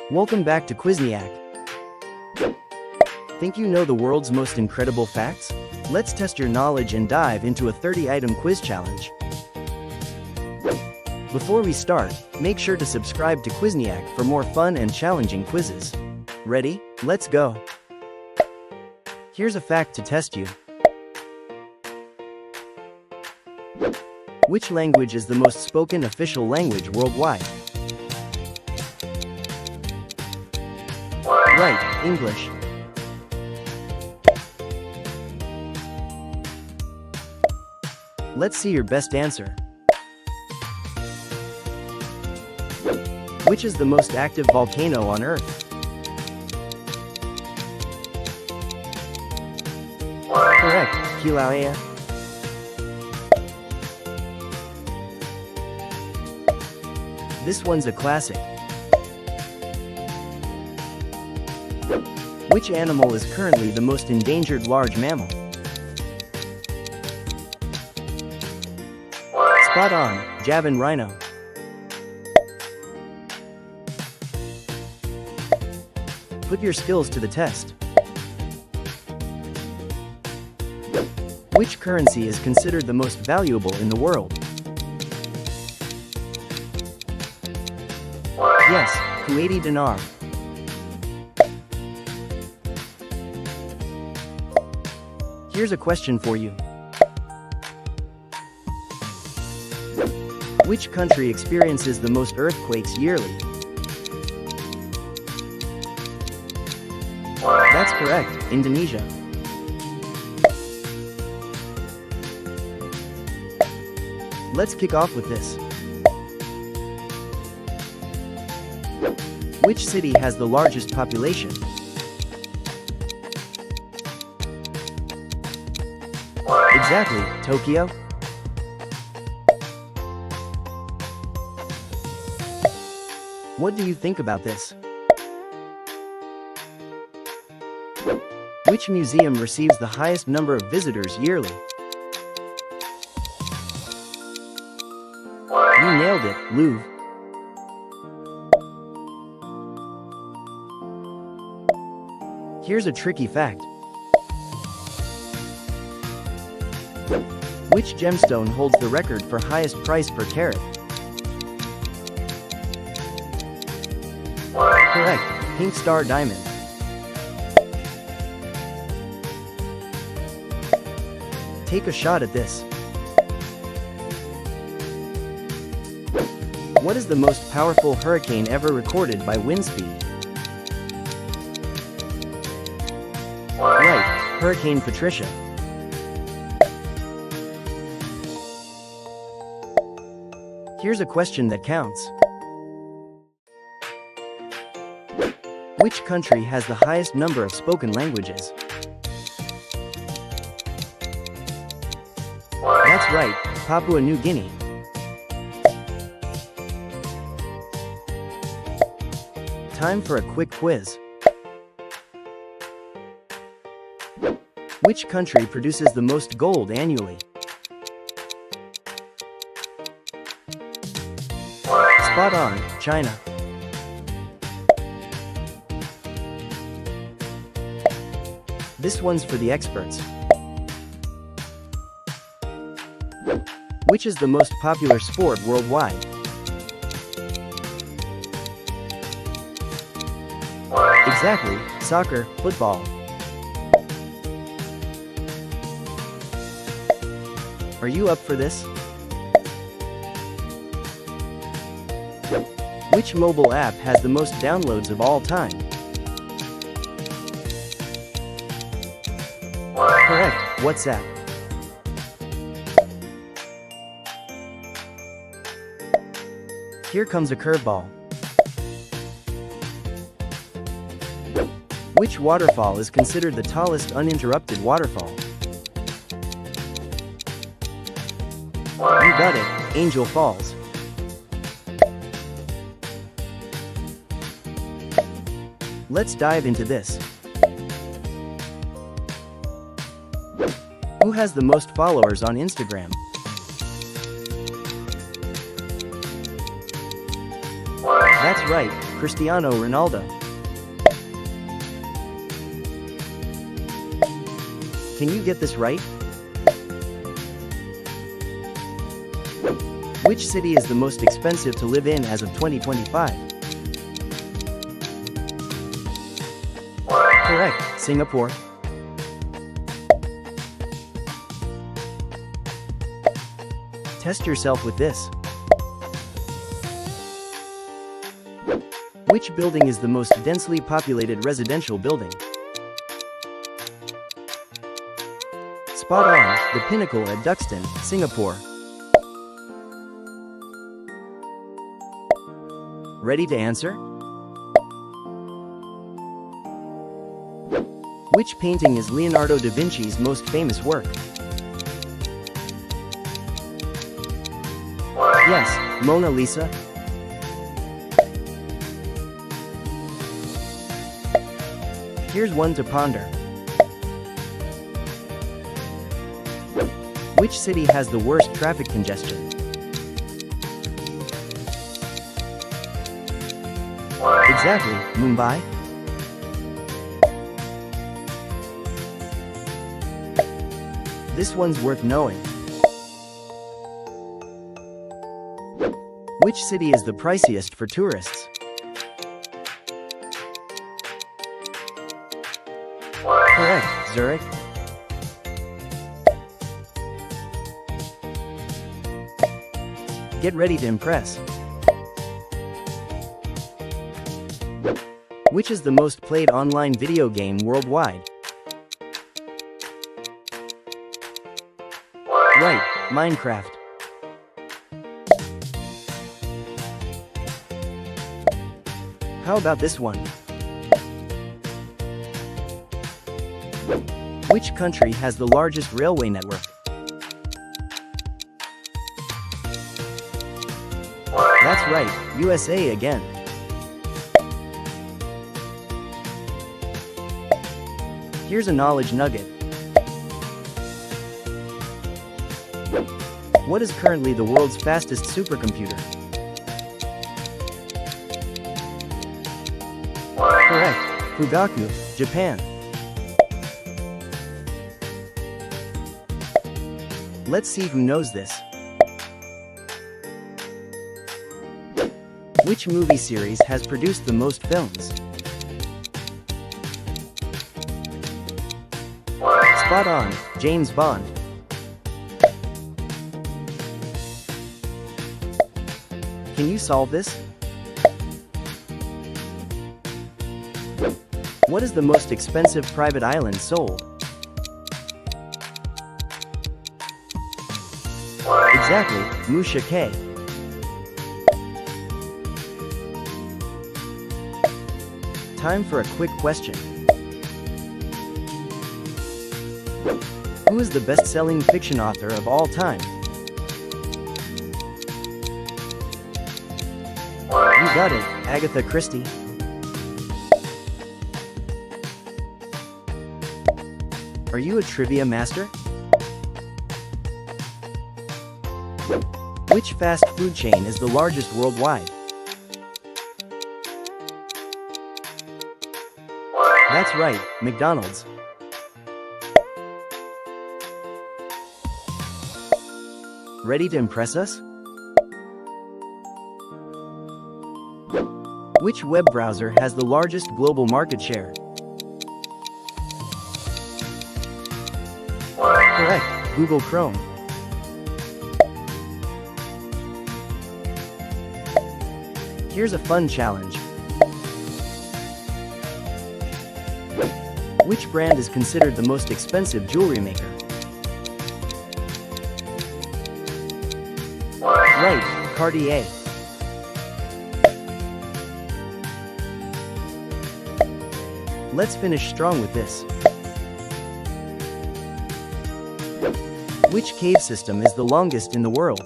Welcome back to Quizniac. Think you know the world's most incredible facts? Let's test your knowledge and dive into a 30-item quiz challenge. Before we start, make sure to subscribe to Quizniac for more fun and challenging quizzes. Ready? Let's go! Here's a fact to test you. Which language is the most spoken official language worldwide? Right, English. Let's see your best answer. Which is the most active volcano on Earth? Correct, Kilauea. This one's a classic. Which animal is currently the most endangered large mammal? Spot on, Javan rhino. Put your skills to the test. Which currency is considered the most valuable in the world? Yes, Kuwaiti dinar. Here's a question for you. Which country experiences the most earthquakes yearly? That's correct, Indonesia. Let's kick off with this. Which city has the largest population? Exactly, Tokyo. What do you think about this? Which museum receives the highest number of visitors yearly? You nailed it, Louvre. Here's a tricky fact. Which gemstone holds the record for highest price per carat? Correct, Pink Star diamond. Take a shot at this. What is the most powerful hurricane ever recorded by wind speed? Right, Hurricane Patricia. Here's a question that counts. Which country has the highest number of spoken languages? That's right, Papua New Guinea. Time for a quick quiz. Which country produces the most gold annually? Spot on, China. This one's for the experts. Which is the most popular sport worldwide? Exactly, soccer, football. Are you up for this? Which mobile app has the most downloads of all time? Correct, WhatsApp. Here comes a curveball. Which waterfall is considered the tallest uninterrupted waterfall? You got it, Angel Falls. Let's dive into this. Who has the most followers on Instagram? That's right, Cristiano Ronaldo. Can you get this right? Which city is the most expensive to live in as of 2025? Correct, Singapore. Test yourself with this. Which building is the most densely populated residential building? Spot on, the Pinnacle at Duxton, Singapore. Ready to answer? Which painting is Leonardo da Vinci's most famous work? Yes, Mona Lisa. Here's one to ponder. Which city has the worst traffic congestion? Exactly, Mumbai. This one's worth knowing. Which city is the priciest for tourists? Correct, Zurich. Get ready to impress. Which is the most played online video game worldwide? Right, Minecraft. How about this one? Which country has the largest railway network? That's right, USA again. Here's a knowledge nugget. What is currently the world's fastest supercomputer? Correct, Fugaku, Japan. Let's see who knows this. Which movie series has produced the most films? Spot on, James Bond. Can you solve this? What is the most expensive private island sold? Exactly, Musha K. Time for a quick question. Who is the best-selling fiction author of all time? You got it, Agatha Christie. Are you a trivia master? Which fast food chain is the largest worldwide? That's right, McDonald's. Ready to impress us? Which web browser has the largest global market share? Correct, Google Chrome. Here's a fun challenge. Which brand is considered the most expensive jewelry maker? Right, Cartier. Let's finish strong with this. Which cave system is the longest in the world?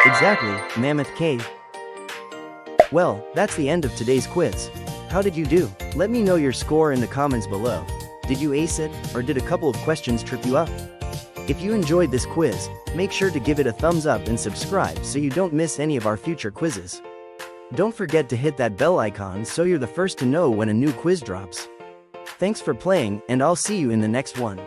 Exactly, Mammoth Cave. Well, that's the end of today's quiz. How did you do? Let me know your score in the comments below. Did you ace it, or did a couple of questions trip you up? If you enjoyed this quiz, make sure to give it a thumbs up and subscribe so you don't miss any of our future quizzes. Don't forget to hit that bell icon so you're the first to know when a new quiz drops. Thanks for playing, and I'll see you in the next one.